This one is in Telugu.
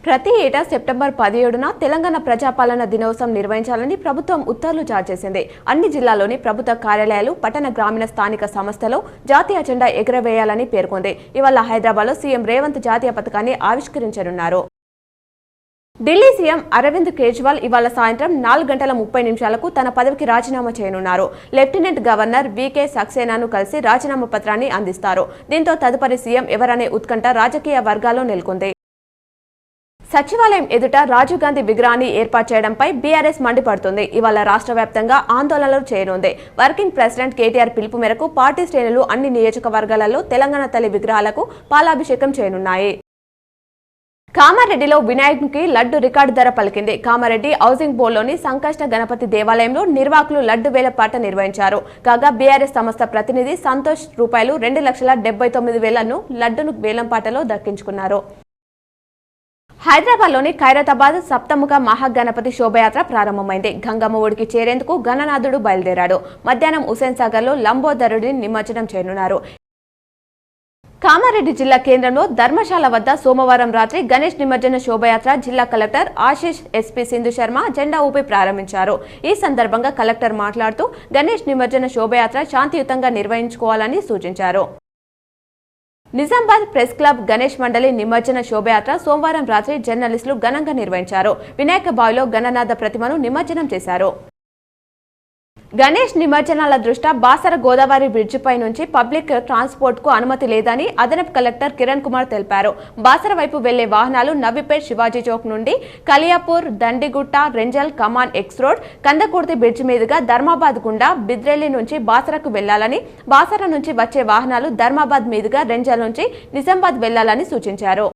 ప్రతి ఏటా సెప్టెంబర్ 17న తెలంగాణ ప్రజాపాలన దినోత్సవం నిర్వహించాలని ప్రభుత్వం ఉత్తర్వులు జారీ చేసింది. అన్ని జిల్లాల్లోని ప్రభుత్వ కార్యాలయాలు, పట్టణ గ్రామీణ స్థానిక సంస్థలో జాతీయ జెండా ఎగురవేయాలని పేర్కొంది. ఇవాళ హైదరాబాద్లో సీఎం రేవంత్ జాతీయ పతాకాన్ని ఆవిష్కరించనున్నారు. ఢిల్లీ సీఎం అరవింద్ కేజ్రీవాల్ ఇవాళ సాయంత్రం 4:30 తన పదవికి రాజీనామా చేయనున్నారు. లెఫ్టినెంట్ గవర్నర్ వీకే సక్సేనాను కలిసి రాజీనామా పత్రాన్ని అందిస్తారు. దీంతో తదుపరి సీఎం ఎవరనే ఉత్కంఠ రాజకీయ వర్గాల్లో నెలకొంది. సచివాలయం ఎదుట రాజీవ్ గాంధీ విగ్రహాన్ని ఏర్పాటు చేయడంపై బీఆర్ఎస్ మండిపడుతుంది. ఇవాళ రాష్ట్ర వ్యాప్తంగా ఆందోళనలు చేయనుంది. వర్కింగ్ ప్రెసిడెంట్ కేటీఆర్ పిలుపు మేరకు పార్టీ శ్రేణులు అన్ని నియోజకవర్గాలలో తెలంగాణ తల్లి విగ్రహాలకు పాలాభిషేకం చేయనున్నాయి. కామారెడ్డిలో వినాయకునికి లడ్డు రికార్డు ధర పలికింది. కామారెడ్డి హౌసింగ్ బోర్డులోని సంకష్ట గణపతి దేవాలయంలో నిర్వాహకులు లడ్డు వేలంపాట నిర్వహించారు. కాగా బీఆర్ఎస్ సంస్థ ప్రతినిధి సంతోష్ ₹2,79,000 లడ్డును వేలంపాటలో దక్కించుకున్నారు. హైదరాబాద్లోని ఖైరతాబాద్ సప్తముఖ మహాగణపతి శోభయాత్ర ప్రారంభమైంది. గంగమ్మ ఒడికి చేరేందుకు గణనాథుడు బయలుదేరాడు. మధ్యాహ్నం హుసేన్ సాగర్లో లంబోదరుడిని నిమజ్జనం చేయనున్నారు. కామారెడ్డి జిల్లా కేంద్రంలో ధర్మశాల వద్ద సోమవారం రాత్రి గణేష్ నిమజ్జన శోభయాత్ర జిల్లా కలెక్టర్ ఆశీష్ ఎస్పీ సింధు శర్మ జెండా ఊపి ప్రారంభించారు. ఈ సందర్భంగా కలెక్టర్ మాట్లాడుతూ గణేష్ నిమజ్జన శోభయాత్ర శాంతియుతంగా నిర్వహించుకోవాలని సూచించారు. నిజామాబాద్ ప్రెస్ క్లబ్ గణేష్ మండలి నిమజ్జన శోభయాత్ర సోమవారం రాత్రి జర్నలిస్టులు ఘనంగా నిర్వహించారు. వినాయక బావిలో గణనాథ ప్రతిమను నిమజ్జనం చేశారు. గణేష్ నిమజ్జనాల దృష్ట్యా బాసర గోదావరి బ్రిడ్జిపై నుంచి పబ్లిక్ ట్రాన్స్పోర్ట్ కు అనుమతి లేదని అదనపు కలెక్టర్ కిరణ్ కుమార్ తెలిపారు. బాసర వైపు వెళ్లే వాహనాలు నవ్విపేట్ శివాజీ చౌక్ నుండి కలియాపూర్, దండిగుట్ట, రెంజల్, కమాన్ ఎక్స్ రోడ్, కందకుర్తి బ్రిడ్జి మీదుగా ధర్మాబాద్ గుండా బిద్రెల్లి నుంచి బాసరకు వెళ్లాలని, బాసర నుంచి వచ్చే వాహనాలు ధర్మాబాద్ మీదుగా రెంజల్ నుంచి నిజామాబాద్ వెళ్లాలని సూచించారు.